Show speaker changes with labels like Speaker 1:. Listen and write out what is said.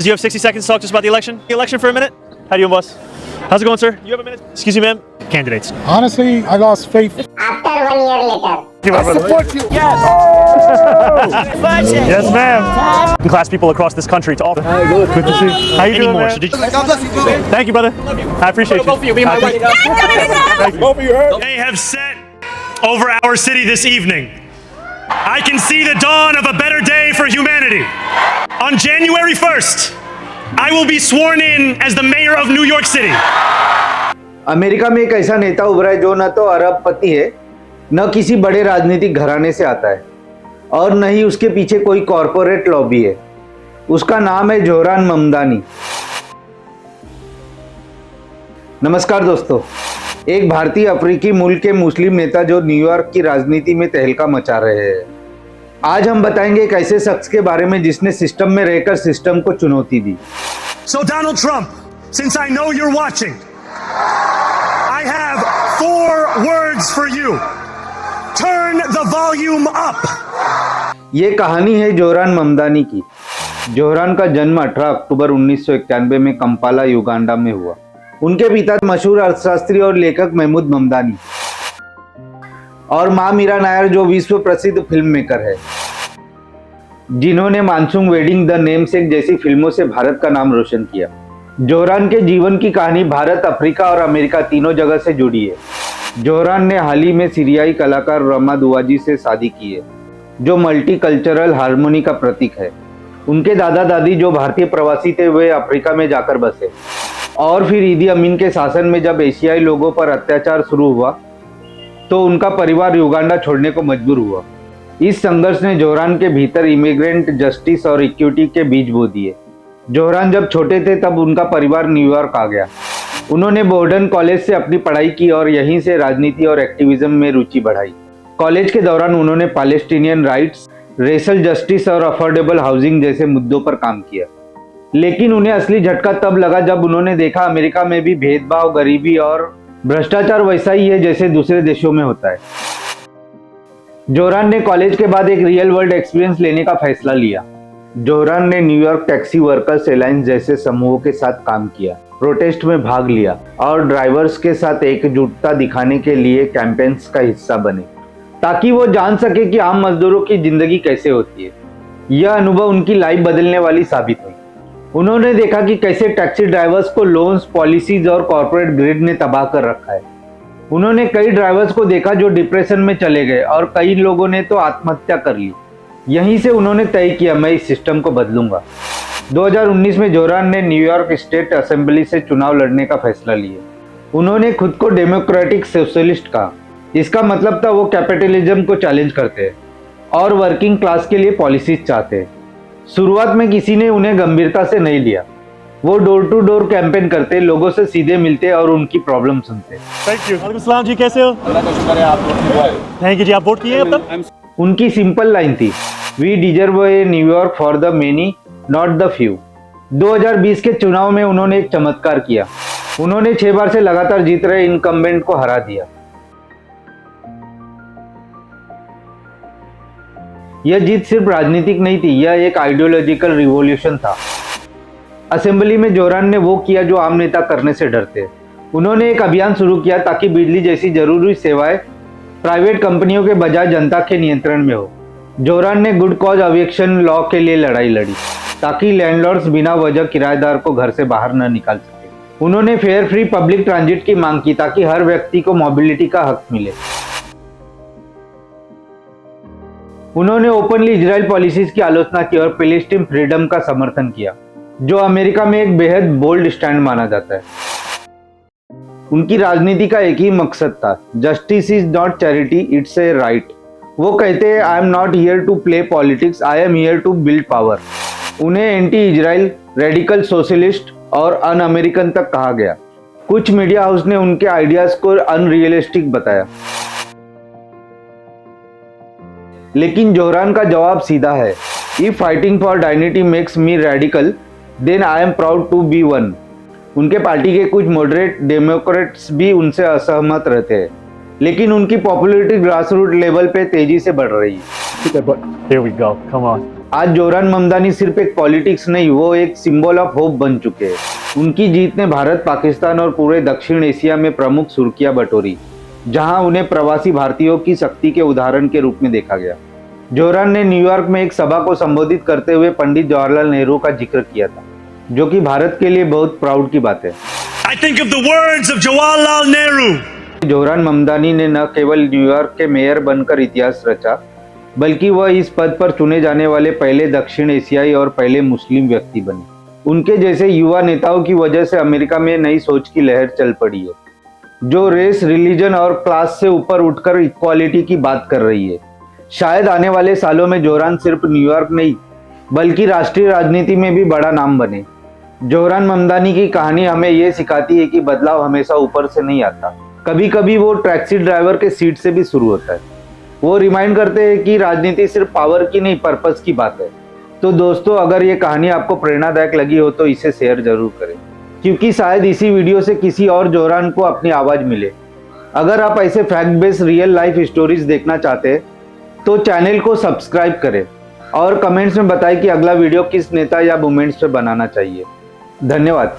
Speaker 1: Do you have 60 seconds to talk just about the election? The election for a minute? How do you doing, boss? How's it going, sir? You have a minute? Excuse me, ma'am. Candidates.
Speaker 2: Honestly, I lost faith.
Speaker 3: After 1 year later.
Speaker 2: I support you.
Speaker 1: Yes, ma'am. Class people across this country to offer. Good to see you. How you doing, man?
Speaker 2: God bless you, brother.
Speaker 1: Thank you, brother. I appreciate you.
Speaker 4: Both of you, be my wife.
Speaker 2: Both of you heard?
Speaker 1: They have set over our city this evening. I can see the dawn of a better day for humanity. On January 1st, I will be sworn in as the mayor of New York City.
Speaker 5: America में एक ऐसा नेता उभरा है जो न तो अरबपति है, न किसी बड़े राजनीतिक घराने से आता है और न ही उसके पीछे कोई कॉरपोरेट लॉबी है। उसका नाम है जोहरान ममदानी। नमस्कार दोस्तों, एक भारतीय अफ्रीकी मूल के मुस्लिम नेता जो न्यूयॉर्क की राजनीति में तहलका मचा रहे हैं। आज हम बताएंगे एक ऐसे शख्स के बारे में जिसने सिस्टम में रहकर सिस्टम को चुनौती दी।
Speaker 1: So Donald Trump, since I know you're watching, I have 4 words for you. Turn the volume up.
Speaker 5: ये कहानी है जोहरान ममदानी की। जोहरान का जन्म 18 अक्टूबर 1991 में कंपाला, युगांडा में हुआ। उनके पिता मशहूर अर्थशास्त्री और लेखक महमूद ममदानी और मां मीरा नायर जो विश्व प्रसिद्ध फिल्म मेकर है, जिन्होंने मानसून वेडिंग, द नेमसेक जैसी फिल्मों से भारत का नाम रोशन किया। जोहरान के जीवन की कहानी भारत, अफ्रीका और अमेरिका तीनों जगह से जुड़ी है। जोहरान ने हाल ही में सीरियाई कलाकार रमा दुआजी से शादी की है, जो मल्टी कल्चरल हार्मोनी का प्रतीक है। उनके दादा दादी जो भारतीय प्रवासी थे, वे अफ्रीका में जाकर बसे और फिर ईदी अमीन के शासन में जब एशियाई लोगों पर अत्याचार शुरू हुआ तो उनका परिवार युगांडा छोड़ने को मजबूर हुआ। इस संघर्ष ने जोहरान के भीतर इमिग्रेंट जस्टिस और इक्विटी के बीज बो दिए। जोहरान जब छोटे थे तब उनका परिवार न्यूयॉर्क आ गया। उन्होंने बोर्डन कॉलेज से अपनी पढ़ाई की और यहीं से राजनीति और एक्टिविज्म में रुचि बढ़ाई। कॉलेज के दौरान उन्होंने पैलेस्टीनियन राइट्स, रेशल जस्टिस और अफोर्डेबल हाउसिंग जैसे मुद्दों पर काम किया। लेकिन उन्हें असली झटका तब लगा जब उन्होंने देखा अमेरिका में भी भेदभाव, गरीबी और भ्रष्टाचार वैसा ही है जैसे दूसरे देशों में होता है। जोहरान ने कॉलेज के बाद एक रियल वर्ल्ड एक्सपीरियंस लेने का फैसला लिया। जोहरान ने न्यूयॉर्क टैक्सी वर्कर्स अलायंस जैसे समूहों के साथ काम किया, प्रोटेस्ट में भाग लिया और ड्राइवर्स के साथ एकजुटता दिखाने के लिए कैंपेन्स का हिस्सा बने, ताकि वो जान सके कि आम मजदूरों की जिंदगी कैसे होती है। यह अनुभव उनकी लाइफ बदलने वाली साबित हुई। उन्होंने देखा कि कैसे टैक्सी ड्राइवर्स को लोन्स, पॉलिसीज और कॉर्पोरेट ग्रिड ने तबाह कर रखा है। उन्होंने कई ड्राइवर्स को देखा जो डिप्रेशन में चले गए और कई लोगों ने तो आत्महत्या कर ली। यहीं से उन्होंने तय किया, मैं इस सिस्टम को बदलूंगा। 2019 में जोहरान ने न्यूयॉर्क स्टेट असेंबली से चुनाव लड़ने का फैसला लिया। उन्होंने खुद को डेमोक्रेटिक सोशलिस्ट कहा। इसका मतलब था वो कैपिटलिज्म को चैलेंज करते हैं और वर्किंग क्लास के लिए पॉलिसीज चाहते हैं। शुरुआत में किसी ने उन्हें गंभीरता से नहीं लिया। वो डोर टू डोर कैंपेन करते, लोगों से सीधे मिलते और उनकी प्रॉब्लम सुनते।
Speaker 1: Thank you. वालेकुम सलाम जी, कैसे हो?
Speaker 4: अल्लाह का शुक्र है, आप
Speaker 1: थैंक यू जी। आप वोट किए अब तक?
Speaker 5: उनकी सिंपल लाइन थी, we deserve a New York for the many, not the few. 2020 के चुनाव में उन्होंने एक चमत्कार किया। उन्होंने 6 बार से लगातार जीत रहे इनकम्बेंट को हरा दिया। यह जीत सिर्फ राजनीतिक नहीं थी, यह एक आइडियोलॉजिकल रिवॉल्यूशन था। असेंबली में जोहरान ने वो किया जो आम नेता करने से डरते। उन्होंने एक अभियान शुरू किया ताकि बिजली जैसी जरूरी सेवाएं प्राइवेट कंपनियों के बजाय जनता के नियंत्रण में हो। जोहरान ने गुड कॉज एविक्शन लॉ के लिए लड़ाई लड़ी, ताकि लैंडलॉर्ड्स बिना वजह किराएदार को घर से बाहर न निकाल सके। उन्होंने फेयर फ्री पब्लिक ट्रांजिट की मांग की, ताकि हर व्यक्ति को मोबिलिटी का हक मिले। उन्होंने ओपनली इजराइल पॉलिसीज की आलोचना की और पैलेस्टीन फ्रीडम का समर्थन किया, जो अमेरिका में एक बेहद बोल्ड स्टैंड माना जाता है। उनकी राजनीति का एक ही मकसद था, justice is not charity, it's a right. वो कहते हैं, I am not here to play politics, I am here to build power. उन्हें एंटी इजराइल, रेडिकल सोशलिस्ट और अन अमेरिकन तक कहा गया। कुछ मीडिया हाउस ने उनके आइडियाज को अनरियलिस्टिक बताया, लेकिन जोहरान का जवाब सीधा है, if fighting for dignity makes me radical, then I am proud to be one. उनके पार्टी के कुछ मॉडरेट डेमोक्रेट्स भी उनसे असहमत रहते हैं, लेकिन उनकी पॉपुलैरिटी ग्रासरूट लेवल पे तेजी से बढ़ रही है।
Speaker 1: Here we go. Come on.
Speaker 5: आज जोरान ममदानी सिर्फ एक पॉलिटिक्स नहीं, वो एक सिंबल ऑफ होप बन चुके हैं। उनकी जीत ने भारत, पाकिस्तान और पूरे दक्षिण एशिया में प्रमुख सुर्खियां बटोरी, जहां उन्हें प्रवासी भारतीयों की शक्ति के उदाहरण के रूप में देखा गया। जोरान ने न्यूयॉर्क में एक सभा को संबोधित करते हुए पंडित जवाहरलाल नेहरू का जिक्र किया था, जो कि भारत के लिए बहुत प्राउड की बात है।
Speaker 1: I think of the words of Jawaharlal Nehru.
Speaker 5: जोरान ममदानी ने न केवल न्यूयॉर्क के मेयर बनकर इतिहास रचा, बल्कि वह इस पद पर चुने जाने वाले पहले दक्षिण एशियाई और पहले मुस्लिम व्यक्ति बने। उनके जैसे युवा नेताओं की वजह से अमेरिका में नई सोच की लहर चल पड़ी है, जो रेस, रिलीजन और क्लास से ऊपर उठकर इक्वालिटी की बात कर रही है। शायद आने वाले सालों में जोरान सिर्फ न्यूयॉर्क नहीं, बल्कि राष्ट्रीय राजनीति में भी बड़ा नाम बने। जोरान ममदानी की कहानी हमें यह सिखाती है कि बदलाव हमेशा ऊपर से नहीं आता, कभी कभी वो टैक्सी ड्राइवर के सीट से भी शुरू होता है। वो रिमाइंड करते हैं कि राजनीति सिर्फ पावर की नहीं, पर्पस की बात है। तो दोस्तों, अगर ये कहानी आपको प्रेरणादायक लगी हो तो इसे शेयर जरूर करें, क्योंकि शायद इसी वीडियो से किसी और जोरान को अपनी आवाज़ मिले। अगर आप ऐसे fact based real life stories देखना चाहते हैं तो चैनल को सब्सक्राइब करें और कमेंट्स में बताएं कि अगला वीडियो किस नेता या मूवमेंट्स पे बनाना चाहिए। धन्यवाद।